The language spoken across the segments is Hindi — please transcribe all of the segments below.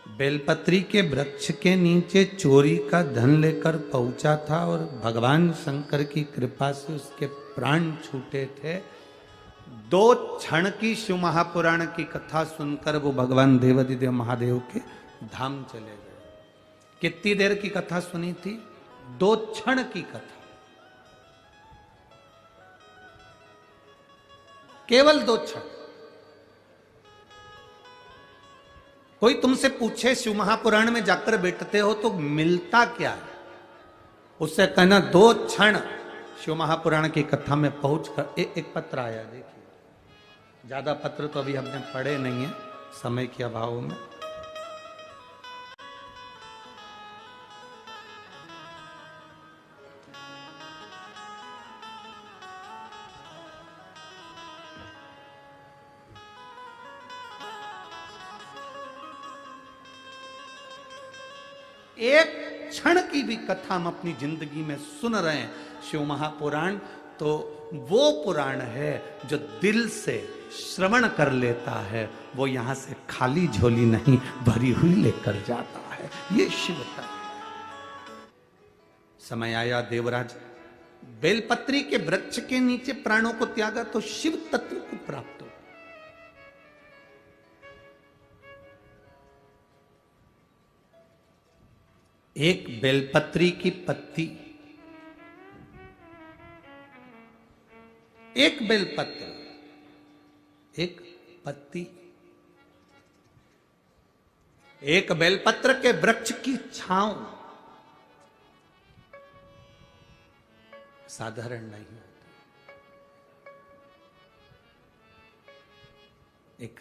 बेलपत्री के वृक्ष के नीचे चोरी का धन लेकर पहुंचा था और भगवान शंकर की कृपा से उसके प्राण छूटे थे। 2 क्षण की शिव महापुराण की कथा सुनकर वो भगवान देवाधिदेव महादेव के धाम चले गए। कितनी देर की कथा सुनी थी? 2 क्षण की कथा, केवल 2 क्षण। कोई तुमसे पूछे शिव महापुराण में जाकर बैठते हो तो मिलता क्या है, उससे कहना 2 क्षण शिव महापुराण की कथा में पहुंचकर। एक पत्र आया, देखिए। ज्यादा पत्र तो अभी हमने पढ़े नहीं है समय के अभाव में। एक क्षण की भी कथा हम अपनी जिंदगी में सुन रहे हैं शिव महापुराण, तो वो पुराण है जो दिल से श्रवण कर लेता है, वो यहां से खाली झोली नहीं भरी हुई लेकर जाता है। ये शिव का समय आया। देवराज बेलपत्री के वृक्ष के नीचे प्राणों को त्यागा तो शिव तत्व को प्राप्त हो। एक बेलपत्री की पत्ती, एक बेलपत्र, एक पत्ती, एक बेलपत्र के वृक्ष की छांव साधारण नहीं होती। एक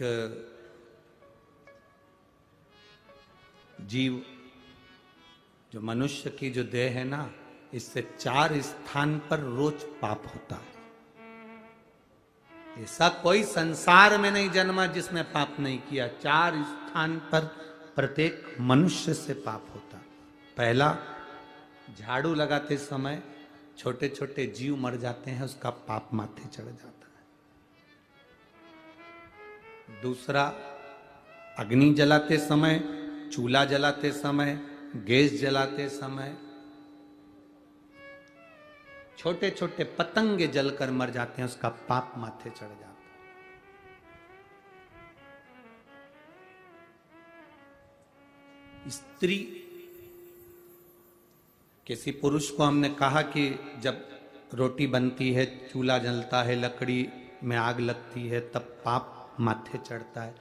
जीव जो मनुष्य की जो देह है ना, इससे 4 स्थान पर रोज पाप होता है। ऐसा कोई संसार में नहीं जन्मा जिसने पाप नहीं किया। 4 स्थान पर प्रत्येक मनुष्य से पाप होता। पहला, झाड़ू लगाते समय छोटे छोटे जीव मर जाते हैं, उसका पाप माथे चढ़ जाता है। दूसरा, अग्नि जलाते समय, चूल्हा जलाते समय, गैस जलाते समय छोटे छोटे पतंगे जलकर मर जाते हैं, उसका पाप माथे चढ़ जाता है। स्त्री, किसी पुरुष को हमने कहा कि जब रोटी बनती है, चूल्हा जलता है, लकड़ी में आग लगती है, तब पाप माथे चढ़ता है।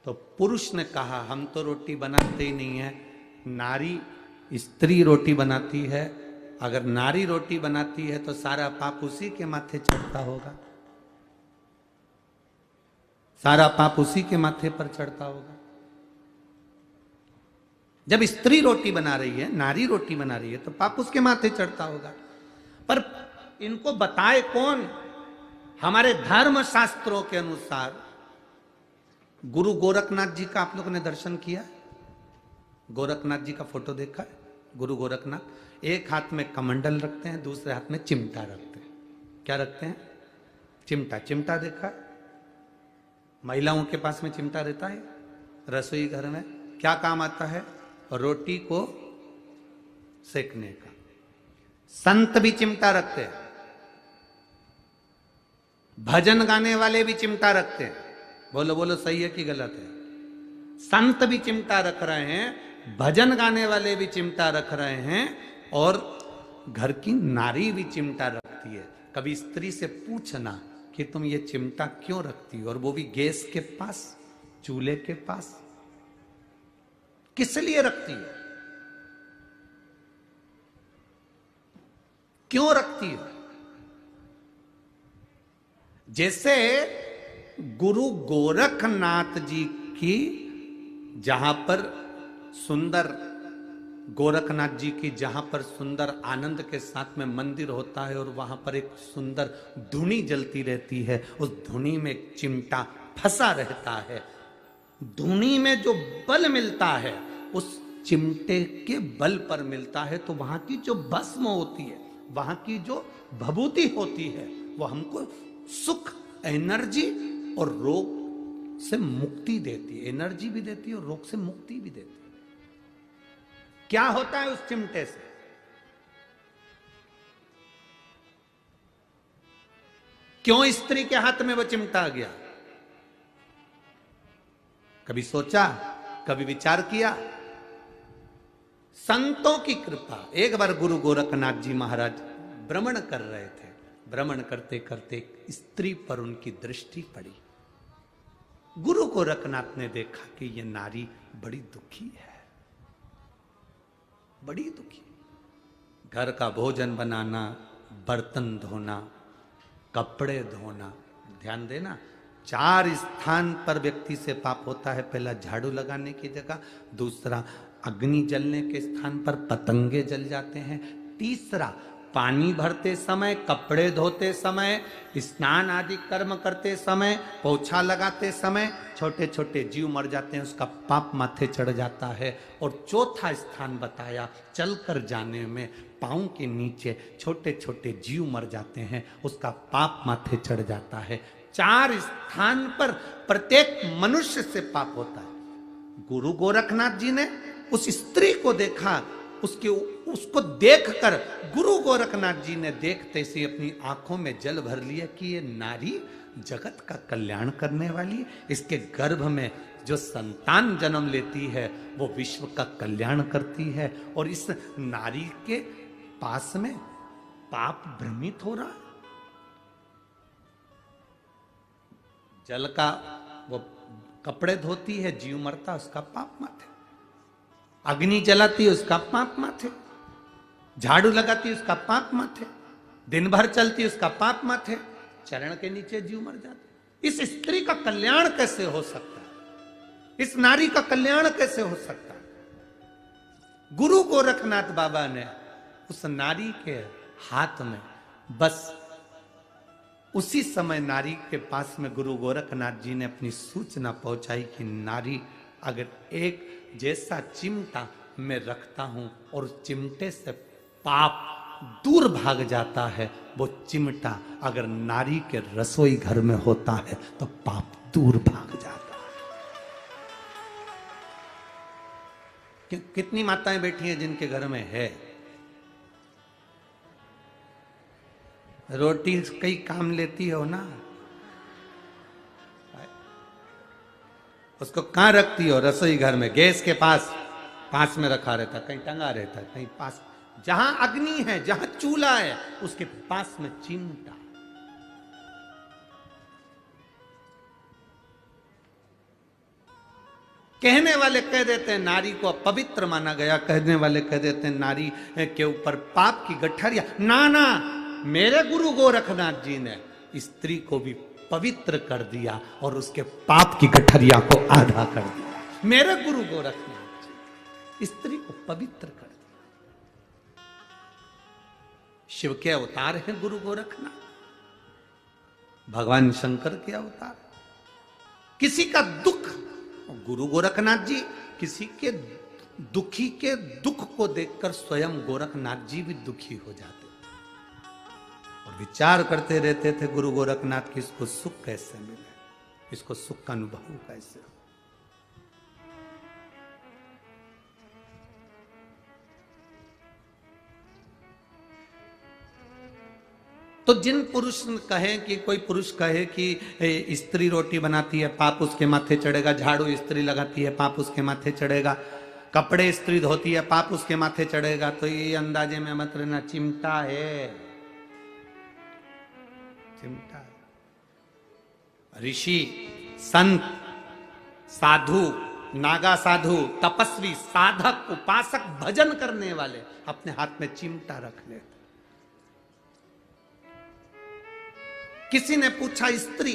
तो पुरुष ने कहा हम तो रोटी बनाते ही नहीं है, नारी स्त्री रोटी बनाती है। अगर नारी रोटी बनाती है तो सारा पाप उसी के माथे चढ़ता होगा, सारा पाप उसी के माथे पर चढ़ता होगा। जब स्त्री रोटी बना रही है, नारी रोटी बना रही है, तो पाप उसके माथे चढ़ता होगा। पर इनको बताए कौन? हमारे धर्म शास्त्रों के अनुसार गुरु गोरखनाथ जी का आप लोगों ने दर्शन किया? गोरखनाथ जी का फोटो देखा है? गुरु गोरखनाथ एक हाथ में कमंडल रखते हैं, दूसरे हाथ में चिमटा रखते हैं। क्या रखते हैं? चिमटा। चिमटा देखा है? महिलाओं के पास में चिमटा रहता है रसोई घर में। क्या काम आता है? रोटी को सेकने का। संत भी चिमटा रखते हैं, भजन गाने वाले भी चिमटा रखते हैं। बोलो बोलो, सही है कि गलत है? संत भी चिमटा रख रहे हैं, भजन गाने वाले भी चिमटा रख रहे हैं, और घर की नारी भी चिमटा रखती है। कभी स्त्री से पूछना कि तुम ये चिमटा क्यों रखती हो, और वो भी गैस के पास, चूल्हे के पास, किस लिए रखती है? क्यों रखती है? जैसे गुरु गोरखनाथ जी की, जहां पर सुंदर गोरखनाथ जी की, जहां पर सुंदर आनंद के साथ में मंदिर होता है, और वहां पर एक सुंदर धुनी जलती रहती है, उस धुनी में एक चिमटा फंसा रहता है। धुनी में जो बल मिलता है उस चिमटे के बल पर मिलता है। तो वहां की जो भस्म होती है, वहां की जो भभूति होती है, वो हमको सुख, एनर्जी और रोग से मुक्ति देती है। एनर्जी भी देती है और रोग से मुक्ति भी देती है। क्या होता है उस चिमटे से? क्यों स्त्री के हाथ में वो चिमटा आ गया? कभी सोचा, कभी विचार किया? संतों की कृपा। एक बार गुरु गोरखनाथ जी महाराज भ्रमण कर रहे थे। भ्रमण करते करते स्त्री पर उनकी दृष्टि पड़ी। गुरु गोरखनाथ ने देखा कि ये नारी बड़ी दुखी है, बड़ी दुखी। घर का भोजन बनाना, बर्तन धोना, कपड़े धोना। ध्यान देना, 4 स्थान पर व्यक्ति से पाप होता है। पहला, झाड़ू लगाने की जगह। दूसरा, अग्नि जलने के स्थान पर पतंगे जल जाते हैं। तीसरा, पानी भरते समय, कपड़े धोते समय, स्नान आदि कर्म करते समय, पोछा लगाते समय छोटे छोटे जीव मर जाते हैं, उसका पाप माथे चढ़ जाता है। और चौथा स्थान बताया, चलकर जाने में पांव के नीचे छोटे छोटे जीव मर जाते हैं, उसका पाप माथे चढ़ जाता है। 4 स्थान पर प्रत्येक मनुष्य से पाप होता है। गुरु गोरखनाथ जी ने उस स्त्री को देखा, उसको देखकर गुरु गोरखनाथ जी ने देखते से अपनी आंखों में जल भर लिया कि ये नारी जगत का कल्याण करने वाली, इसके गर्भ में जो संतान जन्म लेती है वो विश्व का कल्याण करती है। और इस नारी के पास में पाप भ्रमित हो रहा। जल का वो कपड़े धोती है, जीव मरता, उसका पाप माथे। अग्नि जलाती है, उसका पाप माथे। झाड़ू लगाती है, उसका पाप माथे। दिन भर चलती है, उसका पाप माथे। चरण के नीचे जीव मर जाते। इस स्त्री का कल्याण कैसे हो सकता है? इस नारी का कल्याण कैसे हो सकता है? गुरु गोरखनाथ बाबा ने उस नारी के हाथ में, बस उसी समय नारी के पास में गुरु गोरखनाथ जी ने अपनी सूचना पहुंचाई कि नारी, अगर एक जैसा चिमटा मैं रखता हूं और उस चिमटे से पाप दूर भाग जाता है, वो चिमटा अगर नारी के रसोई घर में होता है तो पाप दूर भाग जाता है। कितनी माताएं बैठी हैं जिनके घर में है रोटी, कई काम लेती हो ना, उसको कहां रखती हो? रसोई घर में, गैस के पास में रखा रहता, कहीं टंगा रहता, कहीं पास, जहां अग्नि है, जहां चूल्हा है, उसके पास में चिमटा। कहने वाले कह देते हैं नारी को पवित्र माना गया, कहने वाले कह देते हैं नारी के ऊपर पाप की गठरिया। ना, मेरे गुरु गोरखनाथ जी ने स्त्री को भी पवित्र कर दिया और उसके पाप की गठरिया को आधा कर दिया। मेरे गुरु गोरखनाथ जी स्त्री को पवित्र कर दिया। शिव के अवतार हैं गुरु गोरखनाथ, भगवान शंकर के अवतार। किसी का दुख, गुरु गोरखनाथ जी किसी के दुखी के दुख को देखकर स्वयं गोरखनाथ जी भी दुखी हो जाते और विचार करते रहते थे गुरु गोरखनाथ की, इसको सुख कैसे मिले, इसको सुख का अनुभव कैसे हो। तो जिन पुरुष कहे कि, कोई पुरुष कहे कि स्त्री रोटी बनाती है पाप उसके माथे चढ़ेगा, झाड़ू स्त्री लगाती है पाप उसके माथे चढ़ेगा, कपड़े स्त्री धोती है पाप उसके माथे चढ़ेगा, तो ये अंदाजे में मत रहना, चिमटा है, चिमटा है। ऋषि, संत, साधु, नागा साधु, तपस्वी, साधक, उपासक, भजन करने वाले अपने हाथ में चिमटा रख लेते। किसी ने पूछा, स्त्री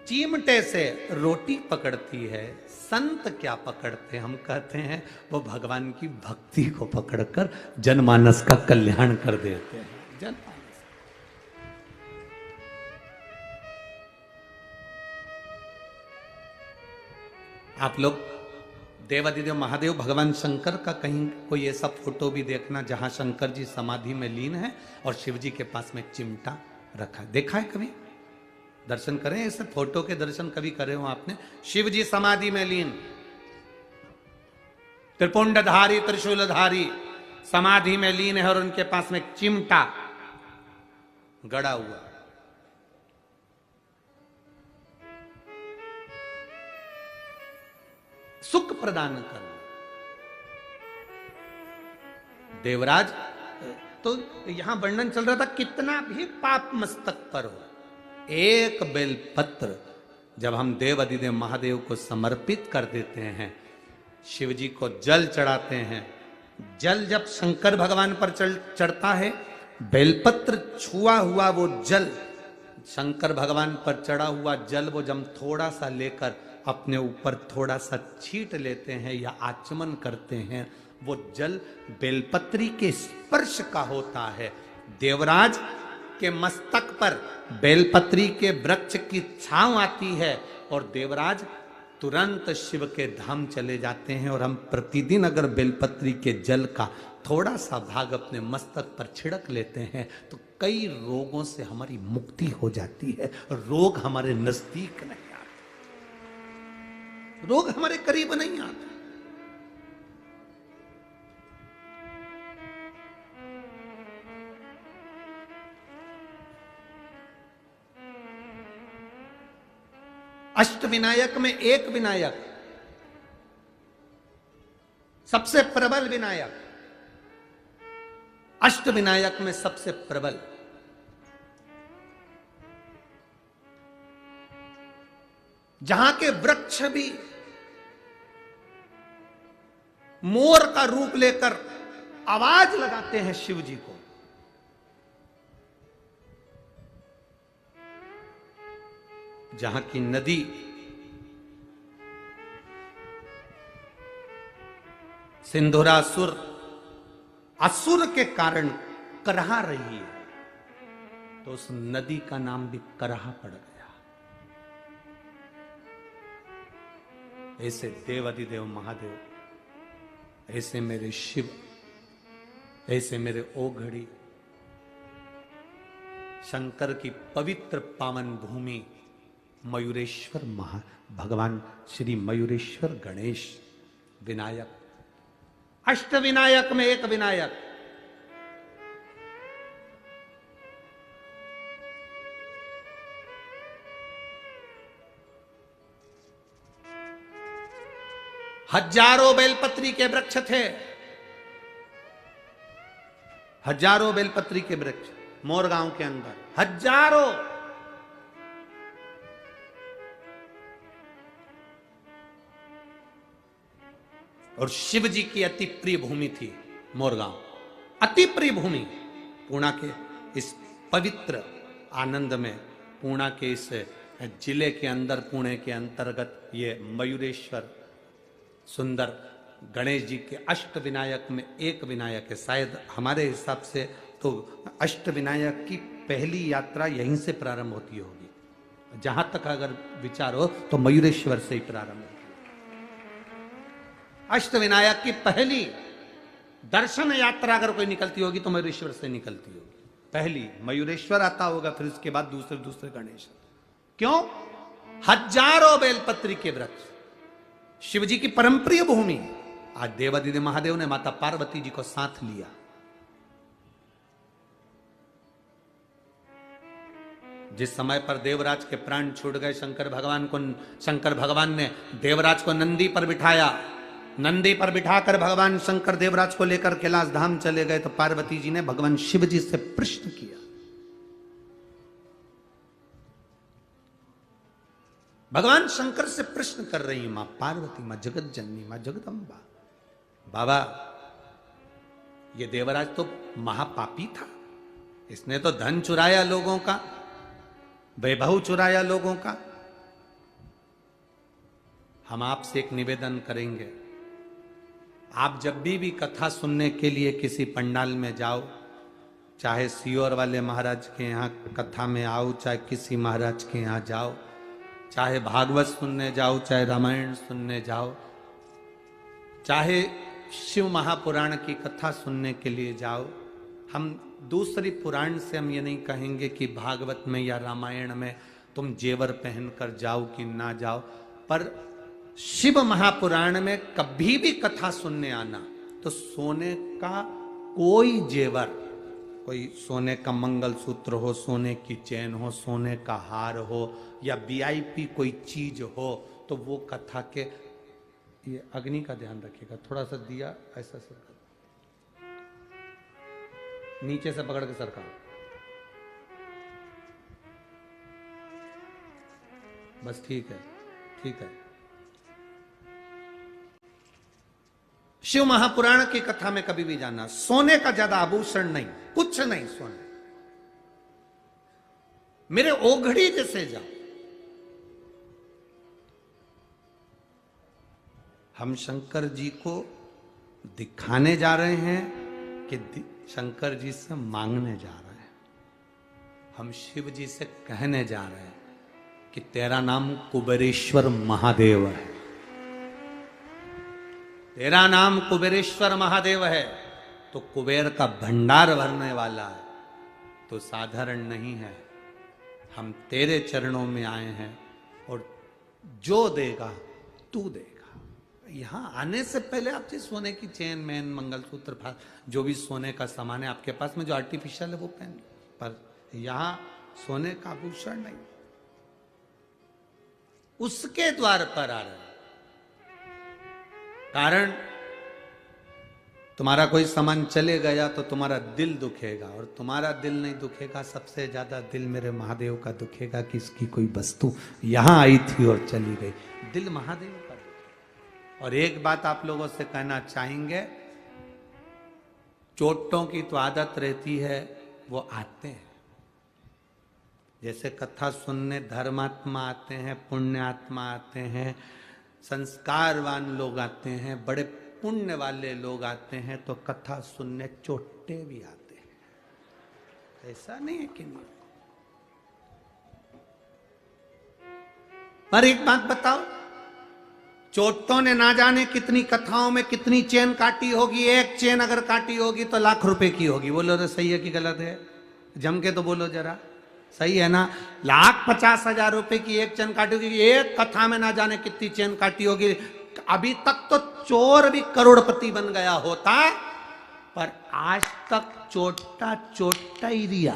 चिमटे से रोटी पकड़ती है, संत क्या पकड़ते? हम कहते हैं वो भगवान की भक्ति को पकड़कर जनमानस का कल्याण कर देते हैं। जनमानस, आप लोग देवादिदेव महादेव भगवान शंकर का कहीं कोई ऐसा फोटो भी देखना जहां शंकर जी समाधि में लीन है और शिव जी के पास में चिमटा रखा, देखा है कभी? दर्शन करें, ऐसे फोटो के दर्शन कभी करे हो आपने? शिव जी समाधि में लीन, त्रिपुंडधारी त्रिशूलधारी समाधि में लीन है और उनके पास में चिमटा गड़ा हुआ। सुख प्रदान करना। देवराज तो यहां वर्णन चल रहा था, कितना भी पाप मस्तक पर हो, एक बेलपत्र जब हम देव अधिदेव महादेव को समर्पित कर देते हैं, शिव जी को जल चढ़ाते हैं, जल जब शंकर भगवान पर चढ़ता है, बेलपत्र छुआ हुआ वो जल, शंकर भगवान पर चढ़ा हुआ जल, वो जब थोड़ा सा लेकर अपने ऊपर थोड़ा सा छींट लेते हैं या आचमन करते हैं, वो जल बेलपत्री के स्पर्श का होता है। देवराज के मस्तक पर बेलपत्री के वृक्ष की छांव आती है और देवराज तुरंत शिव के धाम चले जाते हैं। और हम प्रतिदिन अगर बेलपत्री के जल का थोड़ा सा भाग अपने मस्तक पर छिड़क लेते हैं तो कई रोगों से हमारी मुक्ति हो जाती है। रोग हमारे नजदीक नहीं आते, रोग हमारे करीब नहीं आते। अष्ट विनायक में एक विनायक, सबसे प्रबल विनायक, अष्ट विनायक में सबसे प्रबल, जहां के वृक्ष भी मोर का रूप लेकर आवाज लगाते हैं शिव जी को, जहां की नदी सिंधुरासुर असुर के कारण करहा रही है, तो उस नदी का नाम भी करहा पड़ गया। ऐसे देव अधिदेव महादेव, ऐसे मेरे शिव, ऐसे मेरे ओघड़ी, शंकर की पवित्र पावन भूमि मयूरेश्वर भगवान श्री मयूरेश्वर गणेश विनायक, अष्ट विनायक में एक विनायक। हजारों बेलपत्री के वृक्ष थे, हजारों बेलपत्री के वृक्ष मोरगांव के अंदर, हजारों। और शिव जी की अति प्रिय भूमि थी मोरगांव, अति प्रिय भूमि। पूर्णा के इस पवित्र आनंद में, पूर्णा के इस जिले के अंदर, पुणे के अंतर्गत ये मयूरेश्वर सुंदर गणेश जी के अष्ट विनायक में एक विनायक है। शायद हमारे हिसाब से तो अष्ट विनायक की पहली यात्रा यहीं से प्रारंभ होती होगी, जहां तक अगर विचार हो तो मयूरेश्वर से ही प्रारंभ होती है। अष्ट विनायक की पहली दर्शन यात्रा अगर कोई निकलती होगी तो मयूरेश्वर से निकलती होगी। पहली मयूरेश्वर आता होगा, फिर उसके बाद दूसरे दूसरे गणेश। क्यों? हजारों बेलपत्री के वृक्ष, शिव जी की परमप्रिय भूमि। आज देवादिदेव महादेव ने माता पार्वती जी को साथ लिया। जिस समय पर देवराज के प्राण छूट गए, शंकर भगवान ने देवराज को नंदी पर बिठाया। नंदी पर बिठाकर भगवान शंकर देवराज को लेकर कैलाश धाम चले गए, तो पार्वती जी ने भगवान शिव जी से प्रश्न किया। भगवान शंकर से प्रश्न कर रही मां पार्वती, मां जगत जननी, मां जगदम्बा, बाबा ये देवराज तो महापापी था, इसने तो धन चुराया लोगों का, वैभव चुराया लोगों का। हम आपसे एक निवेदन करेंगे, आप जब भी कथा सुनने के लिए किसी पंडाल में जाओ, चाहे सीहोर वाले महाराज के यहाँ कथा में आओ, चाहे किसी महाराज के यहाँ जाओ, चाहे भागवत सुनने जाओ, चाहे रामायण सुनने जाओ, चाहे शिव महापुराण की कथा सुनने के लिए जाओ, हम दूसरी पुराण से हम ये नहीं कहेंगे कि भागवत में या रामायण में तुम जेवर पहनकर जाओ कि ना जाओ, पर शिव महापुराण में कभी भी कथा सुनने आना तो सोने का कोई जेवर, कोई सोने का मंगलसूत्र हो, सोने की चेन हो, सोने का हार हो या वीआईपी कोई चीज हो, तो वो कथा के, ये अग्नि का ध्यान रखिएगा, थोड़ा सा दिया ऐसा सरका, नीचे से पकड़ के सरका, बस ठीक है, ठीक है। शिव महापुराण की कथा में कभी भी जाना, सोने का ज्यादा आभूषण नहीं, कुछ नहीं सोने, मेरे ओघड़ी जैसे जाओ। हम शंकर जी को दिखाने जा रहे हैं कि शंकर जी से मांगने जा रहे हैं। हम शिव जी से कहने जा रहे हैं कि तेरा नाम कुबेरेश्वर महादेव है, तेरा नाम कुबेरेश्वर महादेव है, तो कुबेर का भंडार भरने वाला है, तो साधारण नहीं है। हम तेरे चरणों में आए हैं और जो देगा तू देगा। यहां आने से पहले आप जी सोने की चेन मैन मंगलसूत्र जो भी सोने का सामान है आपके पास में जो आर्टिफिशियल है वो पहन लो, पर यहां सोने का आभूषण नहीं, उसके द्वार पर आ रहे हैं। कारण तुम्हारा कोई सामान चले गया तो तुम्हारा दिल दुखेगा, और तुम्हारा दिल नहीं दुखेगा, सबसे ज्यादा दिल मेरे महादेव का दुखेगा कि इसकी कोई वस्तु यहां आई थी और चली गई। दिल महादेव का दुखेगा। और एक बात आप लोगों से कहना चाहेंगे, चोटों की तो आदत रहती है, वो आते हैं, जैसे कथा सुनने धर्मात्मा आते हैं, पुण्यात्मा आते हैं, संस्कारवान लोग आते हैं, बड़े पुण्य वाले लोग आते हैं, तो कथा सुनने चोटे भी आते हैं। ऐसा नहीं है कि नहीं। पर एक बात बताओ, चोटों ने ना जाने कितनी कथाओं में कितनी चेन काटी होगी, एक चेन अगर काटी होगी तो लाख रुपए की होगी। बोलो तो सही है कि गलत है? जम के तो बोलो जरा, सही है ना? 1,50,000 रुपए की एक चेन काटी होगी, एक कथा में ना जाने कितनी चेन काटी होगी। अभी तक तो चोर भी करोड़पति बन गया होता, पर आज तक चोटा चोटा ही रिया।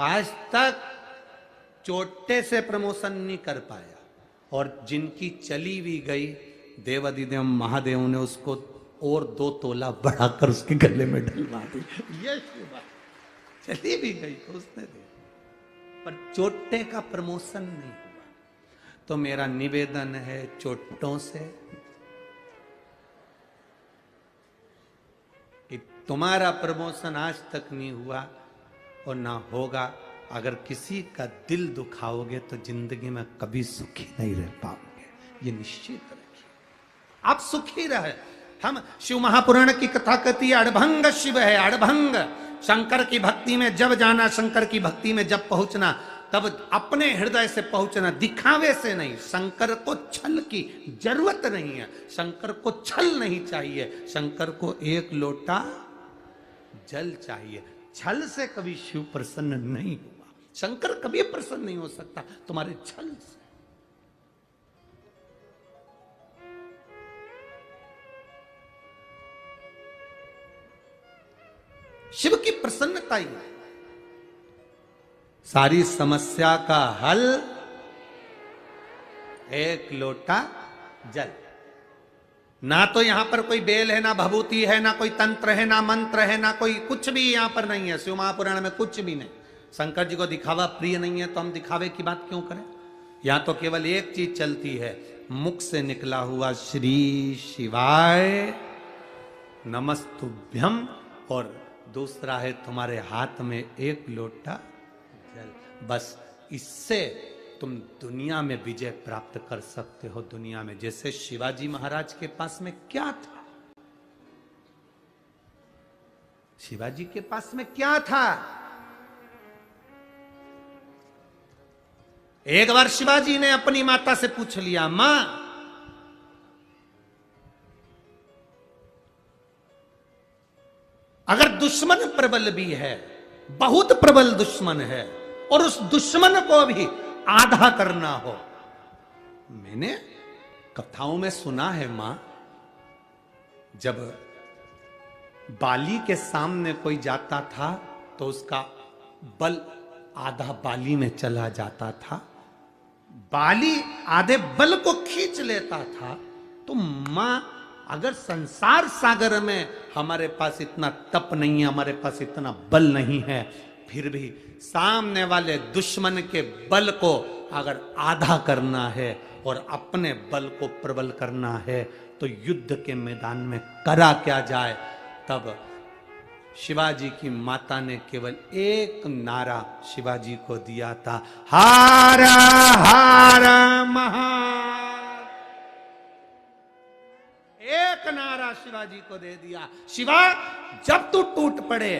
आज तक चोटे से प्रमोशन नहीं कर पाया, और जिनकी चली भी गई, देवादिदेव महादेव ने उसको और 2 तोला बढ़ाकर उसके गले में डलवा दी। ये बात चली भी गई तो उसने दे, पर चोटे का प्रमोशन नहीं हुआ। तो मेरा निवेदन है चोटों से कि तुम्हारा प्रमोशन आज तक नहीं हुआ और ना होगा। अगर किसी का दिल दुखाओगे तो जिंदगी में कभी सुखी नहीं रह पाओगे, ये निश्चित रखिए। आप सुखी रहे। हम शिव महापुराण की कथा कहती है, अड़भंग शिव है, अड़भंग। शंकर की भक्ति में जब जाना, शंकर की भक्ति में जब पहुंचना, तब अपने हृदय से पहुंचना, दिखावे से नहीं। शंकर को छल की जरूरत नहीं है, शंकर को छल नहीं चाहिए, शंकर को एक लोटा जल चाहिए। छल से कभी शिव प्रसन्न नहीं हुआ, शंकर कभी प्रसन्न नहीं हो सकता तुम्हारे छल से। शिव की प्रसन्नता ही सारी समस्या का हल, एक लोटा जल। ना तो यहां पर कोई बेल है, ना भभूति है, ना कोई तंत्र है, ना मंत्र है, ना कोई कुछ भी यहां पर नहीं है। शिव महापुराण में कुछ भी नहीं। शंकर जी को दिखावा प्रिय नहीं है, तो हम दिखावे की बात क्यों करें? यहां तो केवल एक चीज चलती है, मुख से निकला हुआ श्री शिवाय नमस्तुभ्यम, और दूसरा है तुम्हारे हाथ में एक लोटा जल। बस इससे तुम दुनिया में विजय प्राप्त कर सकते हो। दुनिया में जैसे शिवाजी महाराज के पास में क्या था, शिवाजी के पास में क्या था? एक बार शिवाजी ने अपनी माता से पूछ लिया, मां अगर दुश्मन प्रबल भी है, बहुत प्रबल दुश्मन है, और उस दुश्मन को भी आधा करना हो, मैंने कथाओं में सुना है मां, जब बाली के सामने कोई जाता था तो उसका बल आधा बाली में चला जाता था, बाली आधे बल को खींच लेता था। तो मां, अगर संसार सागर में हमारे पास इतना तप नहीं है, हमारे पास इतना बल नहीं है, फिर भी सामने वाले दुश्मन के बल को अगर आधा करना है और अपने बल को प्रबल करना है, तो युद्ध के मैदान में करा क्या जाए। तब शिवाजी की माता ने केवल एक नारा शिवाजी को दिया था, हार हार महार। एक नारा शिवाजी को दे दिया, शिवा जब तू टूट पड़े,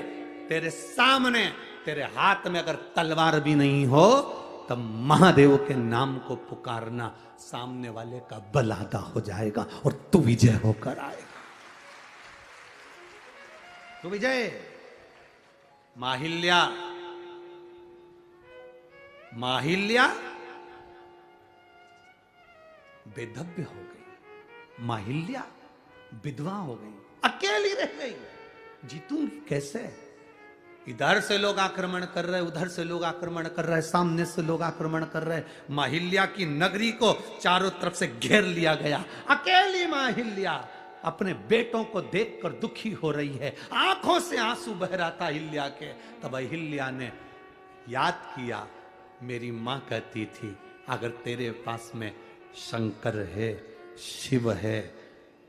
तेरे सामने, तेरे हाथ में अगर तलवार भी नहीं हो, तब महादेव के नाम को पुकारना, सामने वाले का बल आधा हो जाएगा और तू विजय होकर आएगा। तो विजय, माहिल्या, माहिल्या बेधव्य हो गई, माहिल्या विधवा हो गई, अकेली रह गई, जीतूंगी कैसे। इधर से लोग आक्रमण कर रहे, उधर से लोग आक्रमण कर रहे, सामने से लोग आक्रमण कर रहे। माहिल्या की नगरी को चारों तरफ से घेर लिया गया। अकेली माहिल्या अपने बेटों को देखकर दुखी हो रही है, आंखों से आंसू बह रहा था अहिल्या के। तब अहिल्या ने याद किया, मेरी मां कहती थी, अगर तेरे पास में शंकर है, शिव है,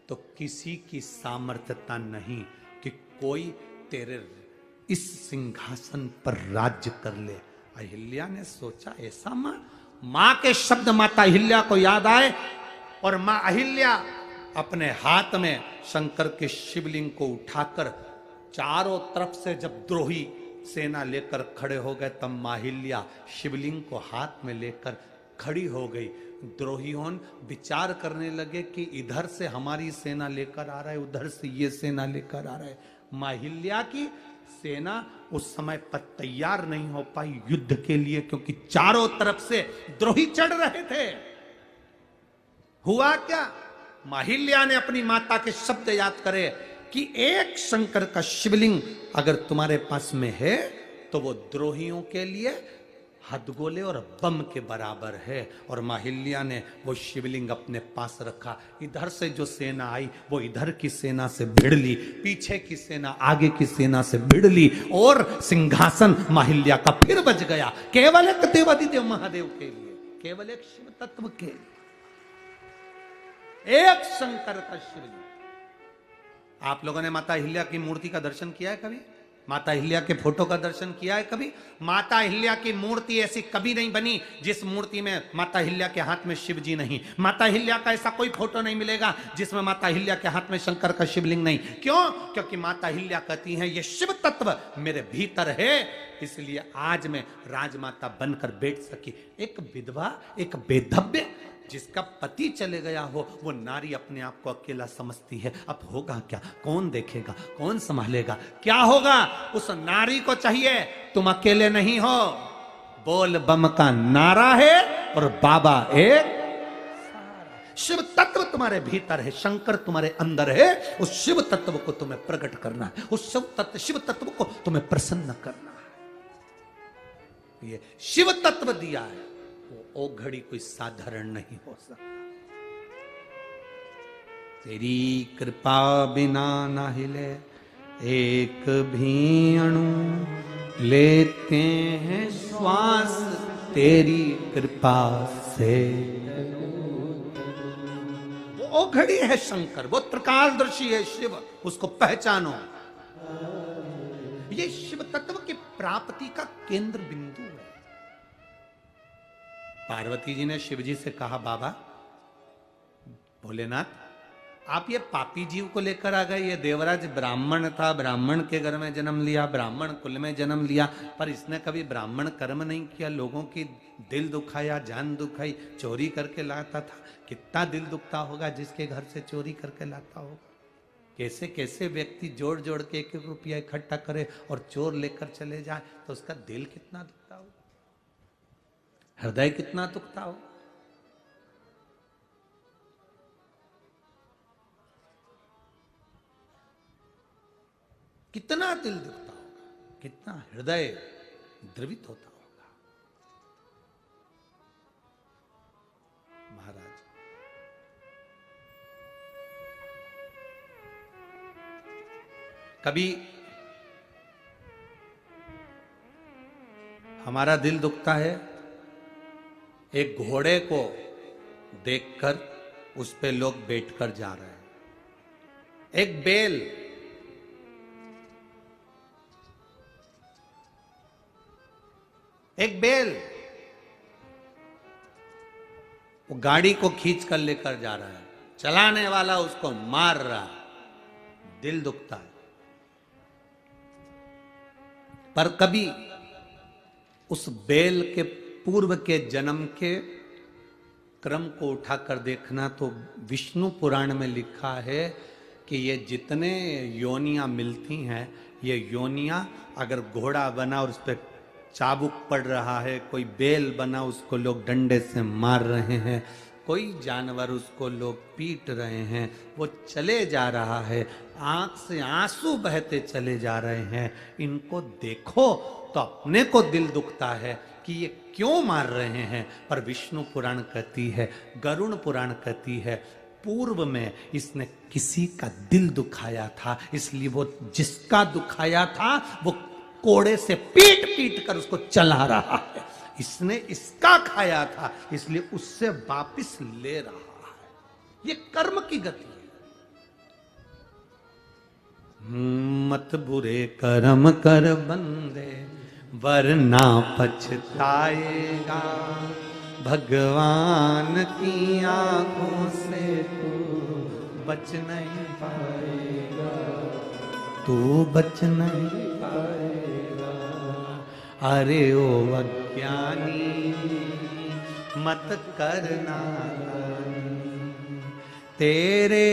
तो किसी की सामर्थ्यता नहीं कि कोई तेरे इस सिंहासन पर राज्य कर ले। अहिल्या ने सोचा, ऐसा मां? मां के शब्द माता अहिल्या को याद आए और मां अहिल्या अपने हाथ में शंकर के शिवलिंग को उठाकर चारों तरफ से जब द्रोही सेना लेकर खड़े हो गए, तब माहिल्या शिवलिंग को हाथ में लेकर खड़ी हो गई। द्रोहियों विचार करने लगे कि इधर से हमारी सेना लेकर आ रहा है, उधर से ये सेना लेकर आ रहा है। माहिल्या की सेना उस समय पर तैयार नहीं हो पाई युद्ध के लिए, क्योंकि चारों तरफ से द्रोही चढ़ रहे थे। हुआ क्या? माहिल्या ने अपनी माता के शब्द याद करे कि एक शंकर का शिवलिंग अगर तुम्हारे पास में है, तो वो द्रोहियों के लिए हथगोले और बम के बराबर है। और माहिल्या ने वो शिवलिंग अपने पास रखा। इधर से जो सेना आई वो इधर की सेना से भिड़ ली, पीछे की सेना आगे की सेना से भिड़ ली, और सिंहासन माहिल्या का फिर बच गया, केवल एक देवादिदेव महादेव के लिए, केवल एक शिव तत्व के लिए, एक शंकर का शिवलिंग। आप लोगों ने माता अहिल्या की मूर्ति का दर्शन किया है कभी? माता अहिल्या के फोटो का दर्शन किया है कभी? माता अहिल्या की मूर्ति ऐसी कभी नहीं बनी जिस मूर्ति में माता अहिल्या के हाथ में शिव जी नहीं। माता अहिल्या का ऐसा कोई फोटो नहीं मिलेगा जिसमें माता अहिल्या के हाथ में शंकर का शिवलिंग नहीं। क्यों? क्योंकि माता अहिल्या कहती हैं, ये शिव तत्व मेरे भीतर है, इसलिए आज मैं राजमाता बनकर बैठ सकी। एक विधवा, एक बेधव्य, जिसका पति चले गया हो, वो नारी अपने आप को अकेला समझती है। अब होगा क्या? कौन देखेगा? कौन संभालेगा? क्या होगा? उस नारी को चाहिए, तुम अकेले नहीं हो, बोल बम का नारा है और बाबा एक। शिव तत्व तुम्हारे भीतर है, शंकर तुम्हारे अंदर है। उस शिव तत्व को तुम्हें प्रकट करना है, उस शिव तत्व को तुम्हें प्रसन्न करना है। ये शिव तत्व दिया है, वो घड़ी कोई साधारण नहीं हो सकता। तेरी कृपा बिना ना हिले एक भी अणु, लेते हैं श्वास तेरी कृपा से। वो घड़ी है शंकर, वो त्रिकालदर्शी है शिव, उसको पहचानो। ये शिव तत्व की प्राप्ति का केंद्र बिंदु है। पार्वती जी ने शिव जी से कहा, बाबा भोलेनाथ, आप ये पापी जीव को लेकर आ गए। ये देवराज ब्राह्मण था, ब्राह्मण के घर में जन्म लिया, ब्राह्मण कुल में जन्म लिया, पर इसने कभी ब्राह्मण कर्म नहीं किया, लोगों की दिल दुखाया, जान दुखाई, चोरी करके लाता था। कितना दिल दुखता होगा जिसके घर से चोरी करके लाता होगा। कैसे कैसे व्यक्ति जोड़ जोड़ के 1-1 रुपया इकट्ठा करे और चोर लेकर चले जाए, तो उसका दिल कितना दुखता होगा, हृदय कितना दुखता हो। कितना दिल दुखता होगा, कितना हृदय द्रवित होता होगा। महाराज कभी हमारा दिल दुखता है एक घोड़े को देखकर उस पे लोग बैठकर जा रहे हैं, एक बैल, एक बैल वो गाड़ी को खींच कर लेकर जा रहा है, चलाने वाला उसको मार रहा है, दिल दुखता है। पर कभी उस बैल के पूर्व के जन्म के क्रम को उठाकर देखना तो विष्णु पुराण में लिखा है कि ये जितने योनियां मिलती हैं, ये योनियां अगर घोड़ा बना और उस पर चाबुक पड़ रहा है, कोई बैल बना उसको लोग डंडे से मार रहे हैं, कोई जानवर उसको लोग पीट रहे हैं, वो चले जा रहा है, आंख से आंसू बहते चले जा रहे हैं, इनको देखो तो अपने को दिल दुखता है कि ये क्यों मार रहे हैं। पर विष्णु पुराण कहती है, गरुण पुराण कहती है, पूर्व में इसने किसी का दिल दुखाया था, इसलिए वो जिसका दुखाया था वो कोड़े से पीट पीट कर उसको चला रहा है, इसने इसका खाया था इसलिए उससे वापिस ले रहा है। ये कर्म की गति है। मत बुरे कर्म कर बंदे वरना पछताएगा, भगवान की आंखों से तू बच नहीं पाएगा, तू बच नहीं पाएगा। अरे ओ अज्ञानी मत करना, तेरे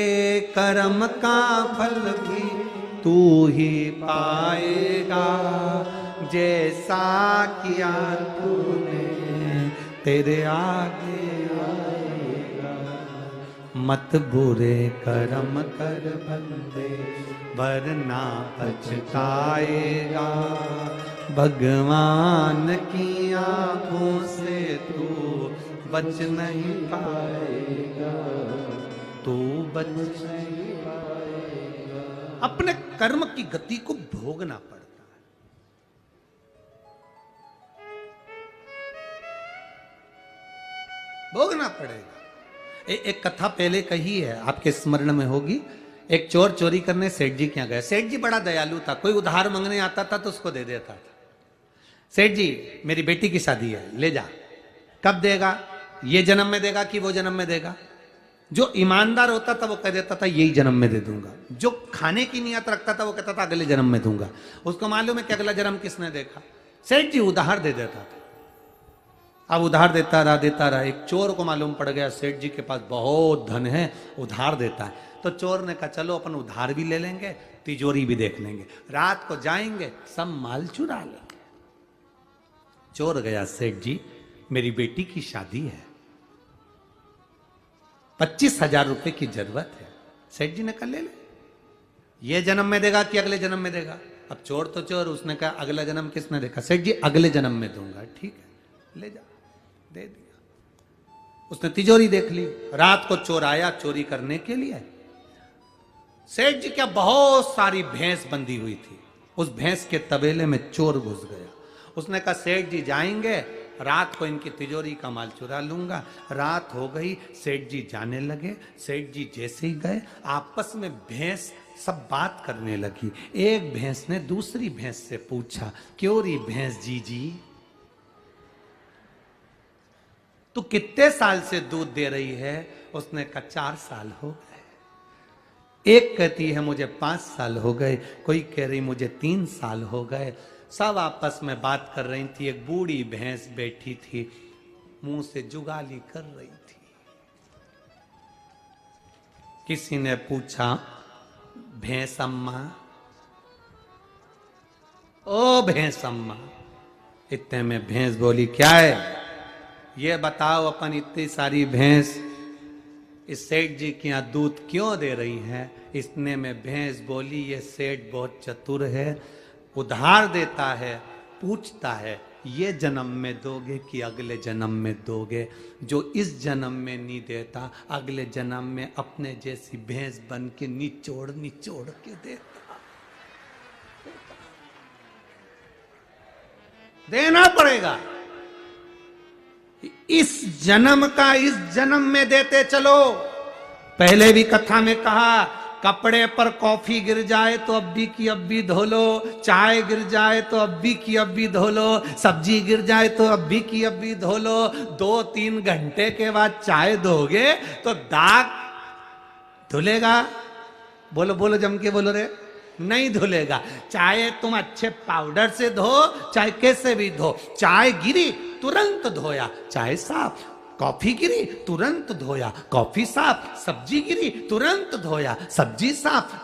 कर्म का फल भी तू ही पाएगा, जैसा किया तूने तेरे आगे आएगा। मत बुरे कर्म कर बंदे वरना पछताएगा, भगवान की आंखों से तू बच नहीं पाएगा, तू बच नहीं पाएगा। अपने कर्म की गति को भोगना पड़ता है। भोगना पड़ेगा। एक कथा पहले कही है, आपके स्मरण में होगी। एक चोर चोरी करने सेठ जी के यहाँ गया। सेठ जी बड़ा दयालु था, कोई उधार मांगने आता था तो उसको दे देता था। सेठ जी मेरी बेटी की शादी है, ले जा। कब देगा? ये जन्म में देगा कि वो जन्म में देगा? जो ईमानदार होता था वो कह देता था यही जन्म में दे दूंगा। जो खाने की नियत रखता था वो कहता था अगले जन्म में दूंगा। उसको मालूम है कि अगला जन्म किसने देखा। सेठ जी उधार दे देता था। अब उधार देता रहा। एक चोर को मालूम पड़ गया सेठ जी के पास बहुत धन है, उधार देता है। तो चोर ने कहा चलो अपन उधार भी ले लेंगे, तिजोरी भी देख लेंगे, रात को जाएंगे सब माल चुरा लेंगे। चोर गया, सेठ जी मेरी बेटी की शादी है, 25,000 रुपए की जरूरत है। सेठ जी ने कहा ले ले। ये जन्म में देगा कि अगले जन्म में देगा? अब चोर तो चोर, उसने कहा अगला जन्म किसने देखा? सेठ जी अगले जन्म में दूंगा। ठीक है ले जा, दे दिया। उसने तिजोरी देख ली। रात को चोर आया चोरी करने के लिए। सेठ जी क्या बहुत सारी भैंस बंधी हुई थी। उस भैंस के तबेले में चोर घुस गया। उसने कहा सेठ जी जाएंगे, रात को इनकी तिजोरी का माल चुरा लूंगा। रात हो गई, सेठ जी जाने लगे। सेठ जी जैसे ही गए, आपस में भैंस सब बात करने लगी। एक भैंस ने दूसरी भैंस से पूछा, क्यों री भैंस जी तू कितने साल से दूध दे रही है? उसने कहा 4 साल हो गए। एक कहती है मुझे 5 साल हो गए, कोई कह रही मुझे 3 साल हो गए। सब आपस में बात कर रही थी। एक बूढ़ी भैंस बैठी थी, मुंह से जुगाली कर रही थी। किसी ने पूछा भैंस अम्मा, ओ भैंस अम्मा। इतने में भैंस बोली क्या है ये बताओ, अपन इतनी सारी भैंस इस सेठ जी के यहाँ दूध क्यों दे रही है? इतने में भैंस बोली, ये सेठ बहुत चतुर है, उधार देता है, पूछता है ये जन्म में दोगे कि अगले जन्म में दोगे? जो इस जन्म में नहीं देता, अगले जन्म में अपने जैसी भैंस बन के निचोड़ निचोड़ के देता। देना पड़ेगा। इस जन्म का इस जन्म में देते चलो। पहले भी कथा में कहा, कपड़े पर कॉफी गिर जाए तो अब्बी की अब्बी धो लो, चाय गिर जाए तो अब्बी की अब्बी धो लो, सब्जी गिर जाए तो अब्बी की अब्बी धो लो। 2-3 घंटे के बाद चाय दोगे तो दाग धुलेगा? बोलो बोलो, जम के बोलो रे। नहीं धुलेगा। चाहे तुम अच्छे पाउडर से धो, चाहे कैसे भी धो, चाय गिरी तुरंत धोया, चाय साफ। कॉफी गिरी तुरंत धोया, कॉफी साफ। सब्जी गिरी तुरंत धोया, सब्जी साफ।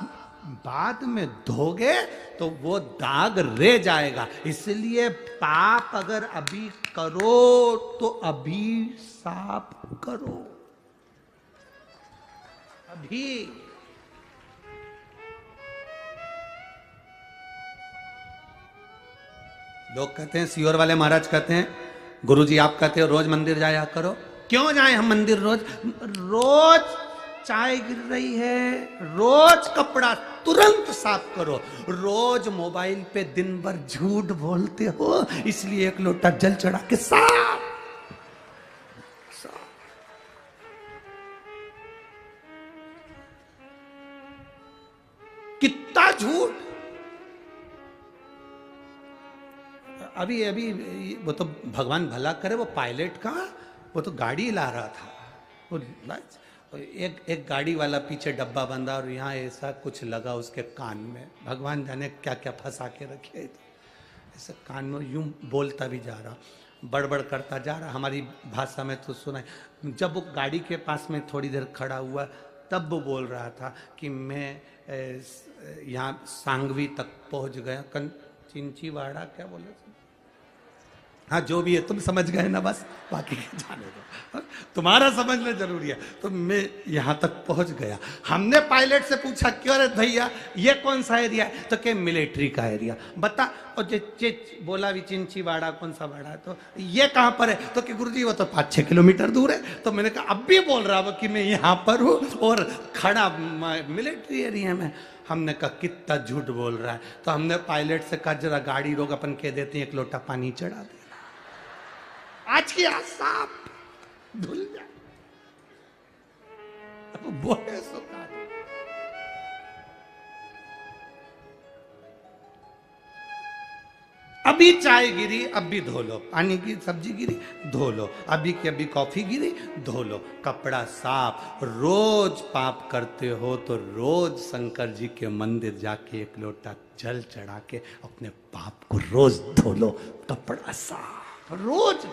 बाद में धोगे तो वो दाग रह जाएगा। इसलिए पाप अगर अभी करो तो अभी साफ करो, अभी। लोग कहते हैं, सियोर वाले महाराज कहते हैं, गुरुजी आप कहते हो रोज मंदिर जाया करो। क्यों जाए हम मंदिर रोज? रोज चाय गिर रही है, रोज कपड़ा तुरंत साफ करो। रोज मोबाइल पे दिन भर झूठ बोलते हो, इसलिए एक लोटा जल चढ़ा के साफ। कितना झूठ। अभी अभी वो तो भगवान भला करे, वो पायलट का, वो तो गाड़ी ला रहा था, वो एक गाड़ी वाला पीछे डब्बा बंधा और यहाँ ऐसा कुछ लगा उसके कान में। भगवान जाने क्या क्या फंसा के रखे, ऐसे कान में यूं बोलता भी जा रहा, बड़बड़ करता जा रहा। हमारी भाषा में तो सुना। जब वो गाड़ी के पास में थोड़ी देर खड़ा हुआ, तब वो बोल रहा था कि मैं यहाँ सांगवी तक पहुँच गया। चिंचीवाड़ा क्या बोले? हाँ, जो भी है तुम समझ गए ना, बस बाकी जाने दो, तुम्हारा समझना जरूरी है। तो मैं यहाँ तक पहुँच गया। हमने पायलट से पूछा, क्यों रे भैया ये कौन सा एरिया है? तो क्या मिलिट्री का एरिया बता। और बोला भी चिंचीवाड़ा कौन सा वाड़ा है? तो ये कहाँ पर है? तो कि गुरुजी वो तो 5-6 किलोमीटर दूर है। तो मैंने कहा अब भी बोल रहा वो कि मैं यहाँ पर हूँ और खड़ा मिलिट्री एरिया में। हमने कहा कितना झूठ बोल रहा है। तो हमने पायलट से कहा जरा गाड़ी रोक, अपन कह देते हैं एक लोटा पानी चढ़ा दे, आज की आज साफ धुल जाए। बोले सो अभी चाय गिरी अभी धो लो, पानी की सब्जी गिरी धो लो, अभी की अभी कॉफी गिरी धो लो, कपड़ा साफ। रोज पाप करते हो तो रोज शंकर जी के मंदिर जाके एक लोटा जल चढ़ा के अपने पाप को रोज धो लो। कपड़ा साफ, रोज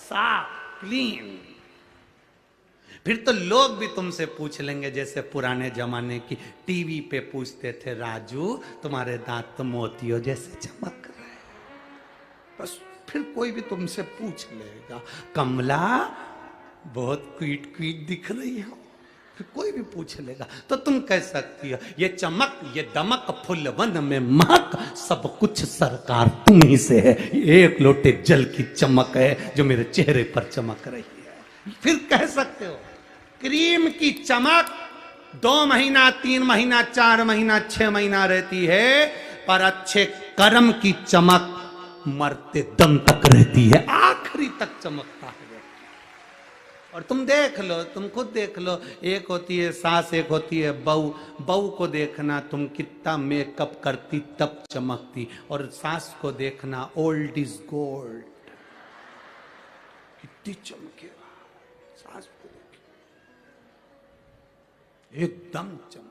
साफ, क्लीन। फिर तो लोग भी तुमसे पूछ लेंगे, जैसे पुराने जमाने की टीवी पे पूछते थे, राजू तुम्हारे दांत तो मोतियों जैसे चमक रहे हैं। बस फिर कोई भी तुमसे पूछ लेगा, कमला बहुत क्वीट क्वीट दिख रही हो। फिर कोई भी पूछ लेगा तो तुम कह सकती हो, ये चमक ये दमक फुलवन में महक, सब कुछ सरकार तुम ही से है। एक लोटे जल की चमक है जो मेरे चेहरे पर चमक रही है। फिर कह सकते हो, क्रीम की चमक 2 महीना 3 महीना 4 महीना 6 महीना रहती है, पर अच्छे कर्म की चमक मरते दम तक रहती है, आखिरी तक चमकता है। और तुम देख लो, तुम खुद देख लो, एक होती है सास, एक होती है बहू। बहू को देखना तुम कितना मेकअप करती तब चमकती, और सास को देखना ओल्ड इज गोल्ड, कितनी चमकेगा सास को देख, एकदम चमक।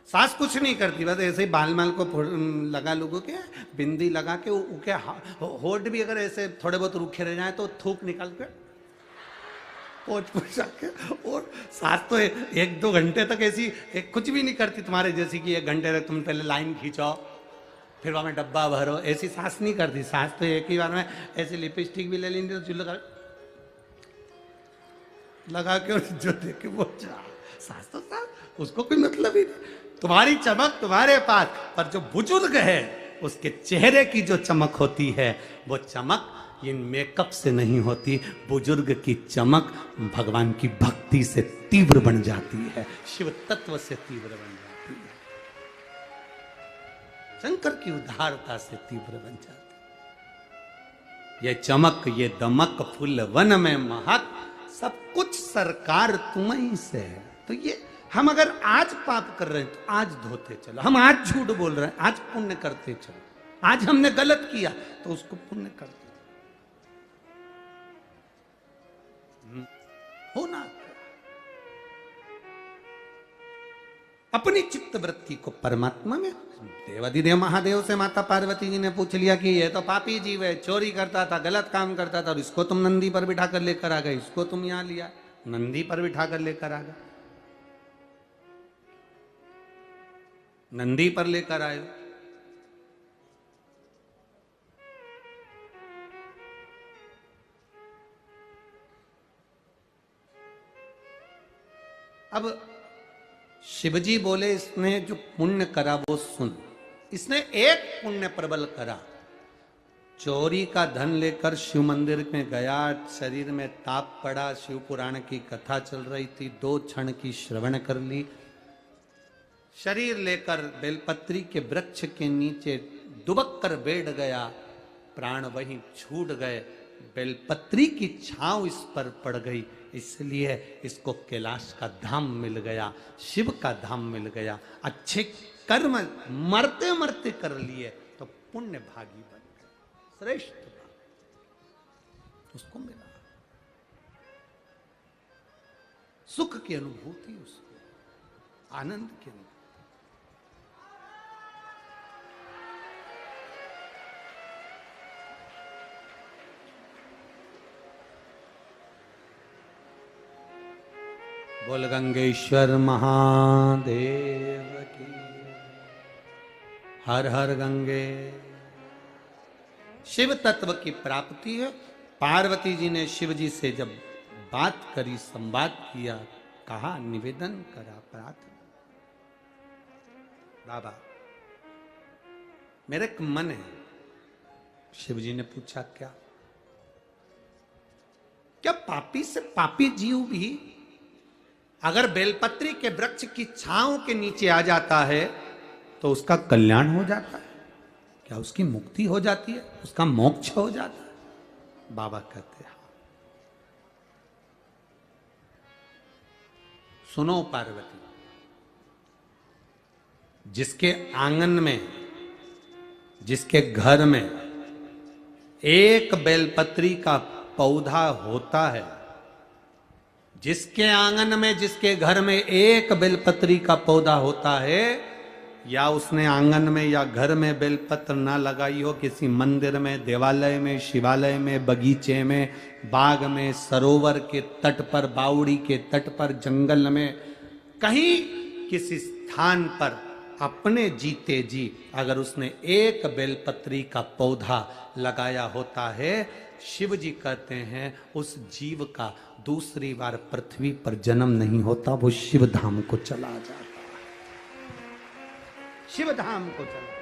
सास कुछ नहीं करती, बस ऐसे ही बाल माल को लगा लोगों के, बिंदी लगा के उनके होठ भी अगर ऐसे थोड़े बहुत रूखे रह जाए तो थूक निकाल के पोछ के। और सास तो 1-2 घंटे तक ऐसी कुछ भी नहीं करती तुम्हारे जैसी कि 1 घंटे तक तुम पहले लाइन खींचो फिर वहां में डब्बा भरो, ऐसी सास नहीं करती। सास तो एक ही बार में ऐसी लिपस्टिक भी ले लेंगे तो लगा के और जो देखे वो जा। शास्त्र साहब उसको कोई मतलब ही नहीं, तुम्हारी चमक तुम्हारे पास, पर जो बुजुर्ग है उसके चेहरे की जो चमक होती है वो चमक इन मेकअप से नहीं होती। बुजुर्ग की चमक भगवान की भक्ति से तीव्र बन जाती है, शिव तत्व से तीव्र बन जाती है, शंकर की उदारता से तीव्र बन जाती है। ये चमक ये दमक फूल वन में महक, सब कुछ सरकार तुम ही से है। तो ये हम अगर आज पाप कर रहे हैं तो आज धोते चलो, हम आज झूठ बोल रहे हैं आज पुण्य करते चलो, आज हमने गलत किया तो उसको पुण्य करते होना। अपनी चित्त वृत्ति को परमात्मा में, देवाधिदेव महादेव से माता पार्वती जी ने पूछ लिया कि ये तो पापी जीव है, चोरी करता था, गलत काम करता था, और इसको तुम नंदी पर बिठा कर लेकर आ गए, इसको तुम यहां लिया, नंदी पर बिठा कर लेकर आ गए, नंदी पर लेकर आए। अब शिवजी बोले इसने जो पुण्य करा वो सुन। इसने एक पुण्य प्रबल करा, चोरी का धन लेकर शिव मंदिर में गया, शरीर में ताप पड़ा, शिव पुराण की कथा चल रही थी, 2 क्षण की श्रवण कर ली, शरीर लेकर बेलपत्री के वृक्ष के नीचे दुबक कर बैठ गया, प्राण वहीं छूट गए, बेलपत्री की छांव इस पर पड़ गई, इसलिए इसको कैलाश का धाम मिल गया, शिव का धाम मिल गया। अच्छे कर्म मरते मरते कर लिए तो पुण्य भागी बन गए, श्रेष्ठ उसको मिला, सुख की अनुभूति, उसको आनंद की अनुभूति। बोल गंगेश्वर महादेव की, हर हर गंगे। शिव तत्व की प्राप्ति है। पार्वती जी ने शिव जी से जब बात करी, संवाद किया, कहा, निवेदन करा, प्रार्थना, बाबा मेरे एक मन है। शिव जी ने पूछा क्या? क्या पापी से पापी जीव भी अगर बेलपत्री के वृक्ष की छांव के नीचे आ जाता है तो उसका कल्याण हो जाता है? क्या उसकी मुक्ति हो जाती है, उसका मोक्ष हो जाता है? बाबा कहते हैं सुनो पार्वती, जिसके आंगन में, जिसके घर में एक बेलपत्री का पौधा होता है, जिसके आंगन में, जिसके घर में एक बेलपत्री का पौधा होता है, या उसने आंगन में या घर में बेलपत्र ना लगाई हो, किसी मंदिर में, देवालय में, शिवालय में, बगीचे में, बाग में, सरोवर के तट पर, बावड़ी के तट पर, जंगल में, कहीं किसी स्थान पर अपने जीते जी अगर उसने एक बेलपत्री का पौधा लगाया होता है, शिव जी कहते हैं उस जीव का दूसरी बार पृथ्वी पर जन्म नहीं होता, वो शिव धाम को चला जाता है, शिव धाम को चला।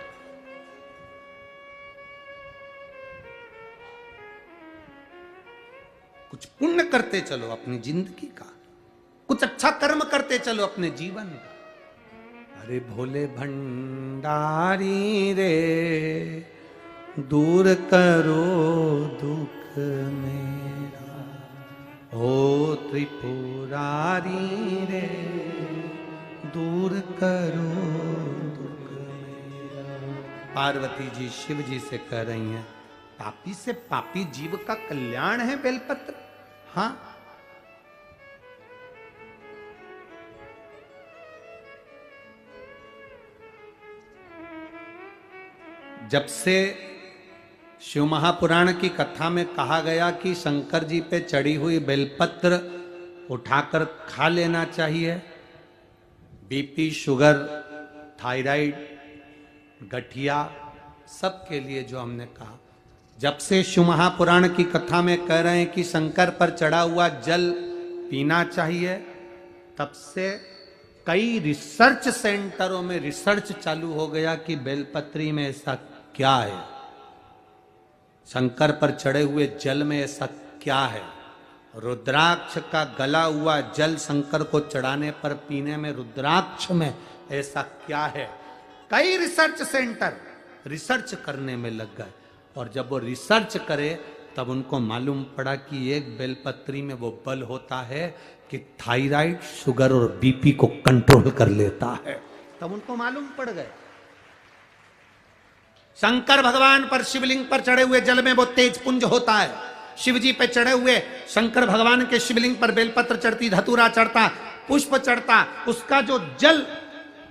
कुछ पुण्य करते चलो अपनी जिंदगी का, कुछ अच्छा कर्म करते चलो अपने जीवन का। अरे भोले भंडारी रे, दूर करो दुख मेरा, ओ त्रिपुरारी रे, दूर करो दुख मेरा। पार्वती जी शिव जी से कह रही हैं, पापी से पापी जीव का कल्याण है बेलपत्र। हाँ, जब से शिव महापुराण की कथा में कहा गया कि शंकर जी पे चढ़ी हुई बेलपत्र उठाकर खा लेना चाहिए, बीपी, शुगर, थायराइड, गठिया, सबके लिए जो हमने कहा, जब से शिव महापुराण की कथा में कह रहे हैं कि शंकर पर चढ़ा हुआ जल पीना चाहिए, तब से कई रिसर्च सेंटरों में रिसर्च चालू हो गया कि बेलपत्री में ऐसा क्या है, शंकर पर चढ़े हुए जल में ऐसा क्या है, रुद्राक्ष का गला हुआ जल शंकर को चढ़ाने पर पीने में रुद्राक्ष में ऐसा क्या है। कई रिसर्च सेंटर रिसर्च करने में लग गए, और जब वो रिसर्च करे तब उनको मालूम पड़ा कि एक बेलपत्री में वो बल होता है कि थायराइड, शुगर और बीपी को कंट्रोल कर लेता है। तब उनको मालूम पड़ गए। शंकर भगवान पर शिवलिंग पर चढ़े हुए जल में वो तेज पुंज होता है। शिव जी पे चढ़े हुए शंकर भगवान के शिवलिंग पर बेलपत्र चढ़ती, धतूरा चढ़ता, पुष्प चढ़ता, उसका जो जल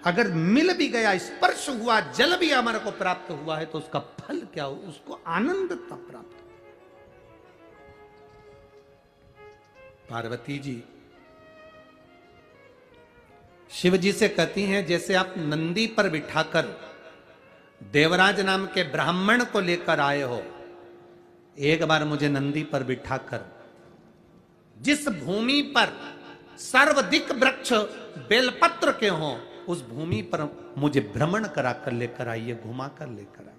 अगर मिल भी गया, स्पर्श हुआ, जल भी हमारे को प्राप्त हुआ है, तो उसका फल क्या हो, उसको आनंद तब प्राप्त। पार्वती जी शिव जी से कहती हैं, जैसे आप नंदी पर बिठाकर देवराज नाम के ब्राह्मण को लेकर आए हो, एक बार मुझे नंदी पर बिठाकर जिस भूमि पर सर्वाधिक वृक्ष बेलपत्र के हों, उस भूमि पर मुझे भ्रमण करा कर लेकर आइए, घुमा कर लेकर आइए।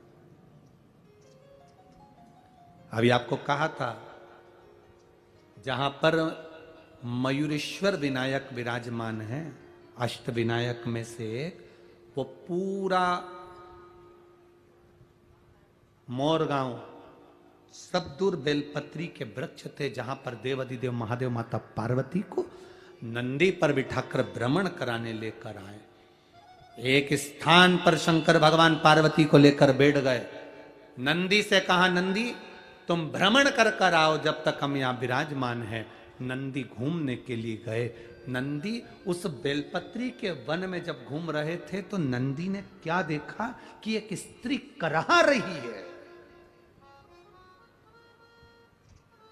अभी आपको कहा था, जहां पर मयूरेश्वर विनायक विराजमान है, अष्ट विनायक में से एक, वो पूरा मोरगांव सब दूर बेलपत्री के वृक्ष थे, जहां पर देवाधिदेव महादेव माता पार्वती को नंदी पर बिठाकर भ्रमण कराने लेकर आए। एक स्थान पर शंकर भगवान पार्वती को लेकर बैठ गए। नंदी से कहा, नंदी तुम भ्रमण कर कर आओ जब तक हम यहां विराजमान हैं। नंदी घूमने के लिए गए। नंदी उस बेलपत्री के वन में जब घूम रहे थे तो नंदी ने क्या देखा कि एक स्त्री कराह रही है।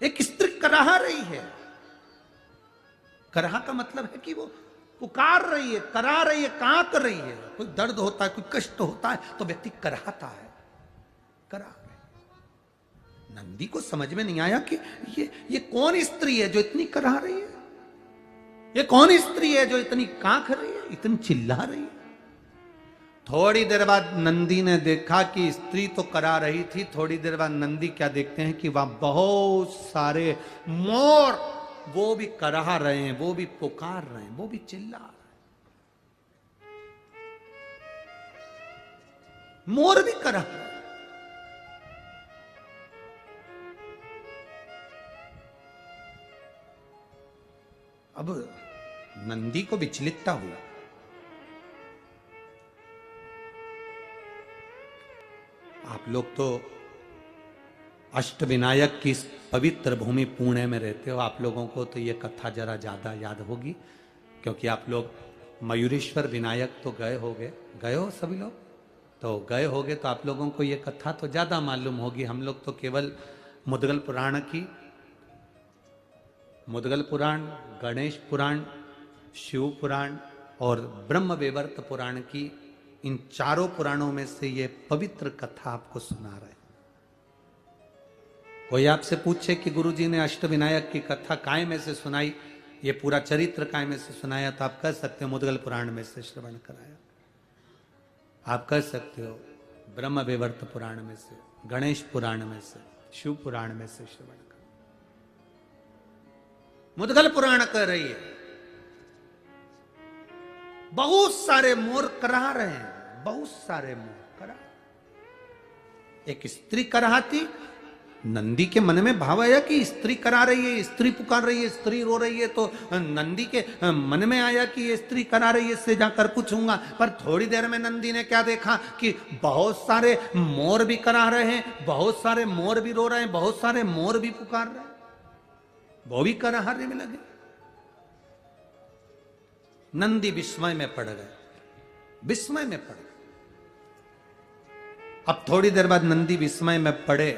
एक स्त्री कराह रही है। कराह का मतलब है कि वो पुकार रही है, करा रही है, कांप रही है। कोई दर्द होता है, कोई कष्ट होता है तो व्यक्ति कराहता है, करा। नंदी को समझ में नहीं आया कि ये कौन स्त्री है जो इतनी कराह रही है, ये कौन स्त्री है जो इतनी कांख रही है, इतनी चिल्ला रही है। थोड़ी देर बाद नंदी ने देखा कि स्त्री तो करा रही थी। थोड़ी देर बाद नंदी क्या देखते हैं कि वहां बहुत सारे मोर, वो भी कराह रहे हैं, वो भी पुकार रहे हैं, वो भी चिल्ला रहे हैं। मोर भी कराह रहे हैं। अब नंदी को विचलितता हुआ। आप लोग तो अष्टविनायक की पवित्र भूमि पुणे में रहते हो, आप लोगों को तो ये कथा जरा ज्यादा याद होगी, क्योंकि आप लोग मयूरेश्वर विनायक तो गए हो सभी लोग, तो गए होगे, तो आप लोगों को ये कथा तो ज्यादा मालूम होगी। हम लोग तो केवल मुद्गल पुराण, गणेश पुराण, शिव पुराण और ब्रह्म वैवर्त पुराण की, इन चारों पुराणों में से ये पवित्र कथा आपको सुना रहे। कोई आपसे पूछे कि गुरुजी ने अष्टविनायक की कथा काय में से सुनाई, ये पूरा चरित्र काय में से सुनाया, तो आप कह सकते हो मुद्गल पुराण में से श्रवण कराया। आप कह सकते हो ब्रह्म वैवर्त पुराण में से, गणेश पुराण में से, शिव पुराण में से श्रवण कराया। मुद्गल पुराण कह रही है बहुत सारे मोर कराह रहे हैं, बहुत सारे मोर कराह। एक स्त्री कराहती, नंदी के मन में भाव आया कि स्त्री करा रही है, स्त्री पुकार रही है, स्त्री रो रही है, तो नंदी के मन में आया कि ये स्त्री करा रही है, इससे जाकर पूछूंगा। पर थोड़ी देर में नंदी ने क्या देखा कि बहुत सारे मोर भी करा रहे हैं, बहुत सारे मोर भी रो रहे हैं, बहुत सारे मोर भी पुकार रहे हैं, वो भी कराहने में लगे। नंदी विस्मय में पड़ गए, विस्मय में पड़ गए। अब थोड़ी देर बाद नंदी विस्मय में पड़े,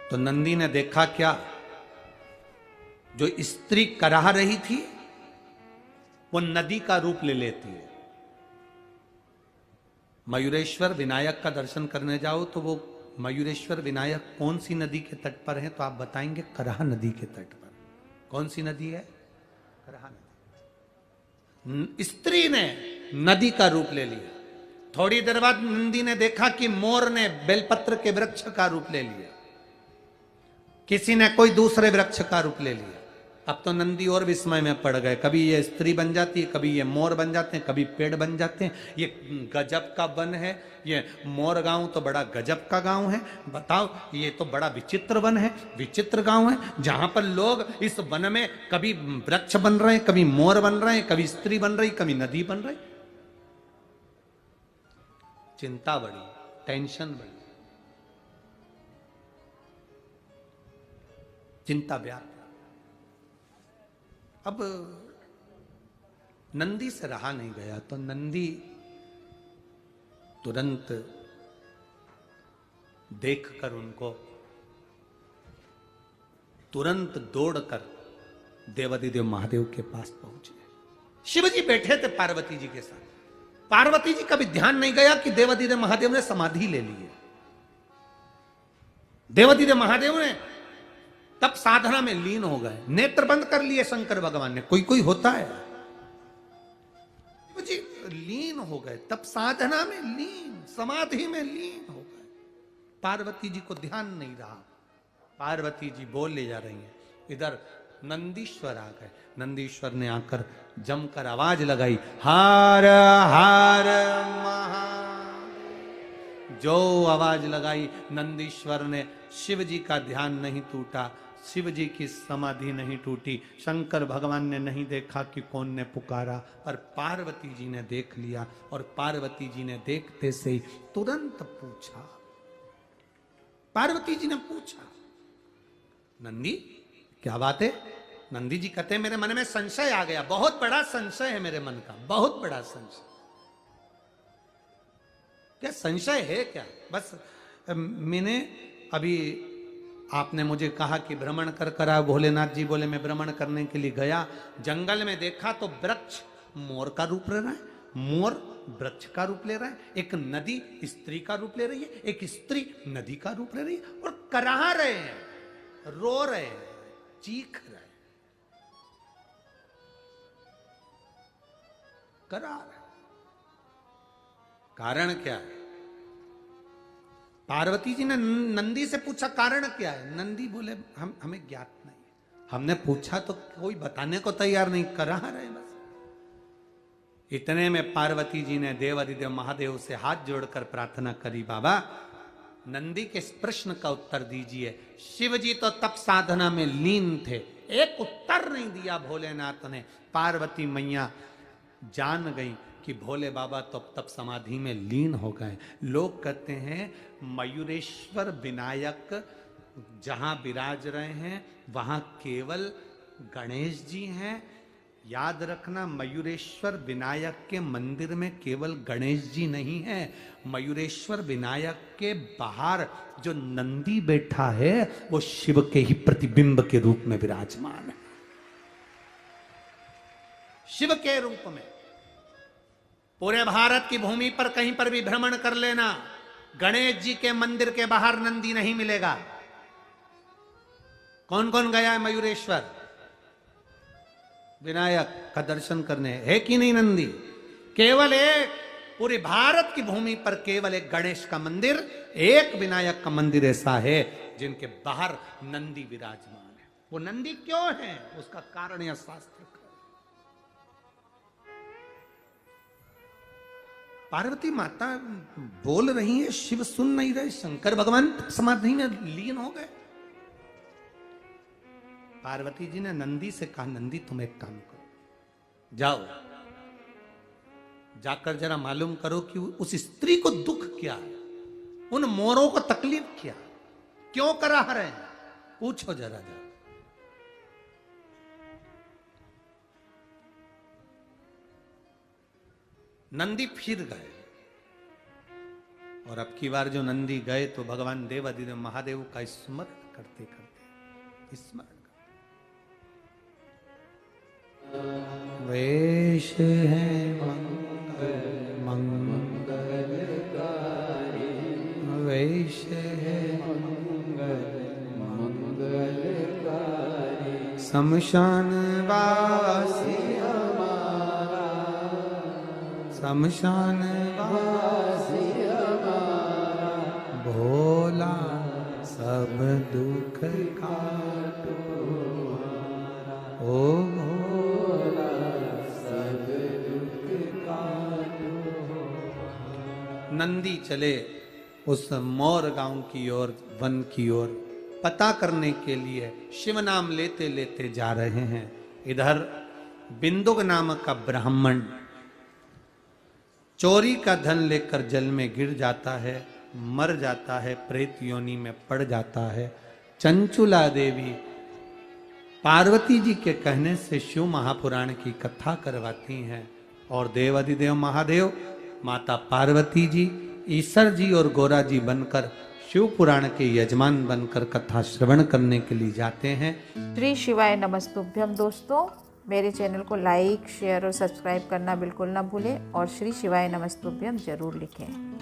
तो नंदी ने देखा क्या, जो स्त्री कराह रही थी वो नदी का रूप ले लेती है। मयूरेश्वर विनायक का दर्शन करने जाओ तो वो मयूरेश्वर विनायक कौन सी नदी के तट पर है? तो आप बताएंगे कराह नदी के तट पर। कौन सी नदी है? कराह नदी। स्त्री ने नदी का रूप ले लिया। थोड़ी देर बाद नंदी ने देखा कि मोर ने बेलपत्र के वृक्ष का रूप ले लिया, किसी ने कोई दूसरे वृक्ष का रूप ले लिया। अब तो नंदी और विस्मय में पड़ गए। कभी ये स्त्री बन जाती है, कभी ये मोर बन जाते हैं, कभी पेड़ बन जाते हैं। ये गजब का वन है। ये मोर गांव तो बड़ा गजब का गांव है। बताओ, ये तो बड़ा विचित्र वन है, विचित्र गांव है, जहां पर लोग इस वन में कभी वृक्ष बन रहे हैं, कभी मोर बन रहे हैं, कभी स्त्री बन रही, कभी नदी बन रही। चिंता बढ़ी, टेंशन बढ़ी, चिंता व्याप्त। अब नंदी से रहा नहीं गया, तो नंदी तुरंत देखकर उनको तुरंत दौड़कर देवादिदेव महादेव के पास पहुंचे। शिवजी बैठे थे पार्वती जी के साथ। पार्वती जी का भी ध्यान नहीं गया कि देवादिदेव महादेव ने समाधि ले ली है। देवादिदेव महादेव ने तब साधना में लीन हो गए, नेत्र बंद कर लिए शंकर भगवान ने। कोई कोई होता है जी, लीन हो गए, तब साधना में लीन, समाधि में लीन हो गए। पार्वती जी को ध्यान नहीं रहा। पार्वती जी बोले जा रही हैं, इधर नंदीश्वर आ गए। नंदीश्वर ने आकर जमकर आवाज लगाई, हार हार महादेव। जो आवाज लगाई, नंदीश्वर ने, शिव जी का ध्यान नहीं टूटा, शिव जी की समाधि नहीं टूटी। शंकर भगवान ने नहीं देखा कि कौन ने पुकारा, पर पार्वती जी ने देख लिया। और पार्वती जी ने देखते से ही तुरंत पूछा, पार्वती जी ने पूछा, नंदी क्या बात है? नंदी जी कहते, मेरे मन में संशय आ गया, बहुत बड़ा संशय है मेरे मन का, बहुत बड़ा संशय। क्या संशय है? क्या? बस मैंने अभी, आपने मुझे कहा कि भ्रमण कर कर आओ। भोलेनाथ जी बोले मैं भ्रमण करने के लिए गया, जंगल में देखा तो वृक्ष मोर का रूप ले रहा है, मोर वृक्ष का रूप ले रहा है, एक नदी स्त्री का रूप ले रही है, एक स्त्री नदी का रूप ले रही है, और कराह रहे हैं, रो रहे हैं, चीख रहे हैं, करा रहे। कारण क्या है? पार्वती जी ने नंदी से पूछा कारण क्या है? नंदी बोले हमें ज्ञात नहीं। हमने पूछा तो कोई बताने को तैयार नहीं, करा रहे बस। इतने में पार्वती जी ने देवादिदेव महादेव से हाथ जोड़कर प्रार्थना करी, बाबा नंदी के इस प्रश्न का उत्तर दीजिए। शिव जी तो तप साधना में लीन थे, एक उत्तर नहीं दिया भोलेनाथ ने। पार्वती मैया जान गई कि भोले बाबा तो तब समाधि में लीन हो गए। लोग कहते हैं मयूरेश्वर विनायक जहां विराज रहे हैं वहां केवल गणेश जी हैं। याद रखना, मयूरेश्वर विनायक के मंदिर में केवल गणेश जी नहीं है, मयूरेश्वर विनायक के बाहर जो नंदी बैठा है वो शिव के ही प्रतिबिंब के रूप में विराजमान है, शिव के रूप में। पूरे भारत की भूमि पर कहीं पर भी भ्रमण कर लेना, गणेश जी के मंदिर के बाहर नंदी नहीं मिलेगा। कौन कौन गया है मयूरेश्वर विनायक का दर्शन करने? है कि नहीं नंदी? केवल एक, पूरे भारत की भूमि पर केवल एक गणेश का मंदिर, एक विनायक का मंदिर ऐसा है जिनके बाहर नंदी विराजमान है। वो नंदी क्यों है? उसका कारण यह शास्त्र का। पार्वती माता बोल रही है, शिव सुन नहीं रहे, शंकर भगवान समाधि में लीन हो गए। पार्वती जी ने नंदी से कहा, नंदी तुम एक काम करो, जाओ जाकर जरा मालूम करो कि उस स्त्री को दुख क्या है, उन मोरों को तकलीफ क्या, क्यों करा रहे हैं, पूछो जरा जाओ। नंदी फिर गए, और अब की बार जो नंदी गए तो भगवान देवादिदेव महादेव का स्मरण करते करते स्मरण। वेश है मंगलकारी, वेश है शमशान वासी शमशान वासी भोला सब दुख काटो ओ भोला सब दुख काटो। नंदी चले उस मोर गांव की ओर, वन की ओर, पता करने के लिए शिव नाम लेते लेते जा रहे हैं। इधर बिंदुक नामक का ब्राह्मण चोरी का धन लेकर जल में गिर जाता है, मर जाता है, प्रेत योनि में पड़ जाता है। चंचुला देवी पार्वती जी के कहने से शिव महापुराण की कथा करवाती हैं और देवाधिदेव महादेव, माता पार्वती जी, ईश्वर जी और गोरा जी बनकर शिव पुराण के यजमान बनकर कथा श्रवण करने के लिए जाते हैं। श्री शिवाय नमस्तुभ्यम। दोस्तों, मेरे चैनल को लाइक, शेयर और सब्सक्राइब करना बिल्कुल ना भूलें और श्री शिवाय नमस्तुभ्यम जरूर लिखें।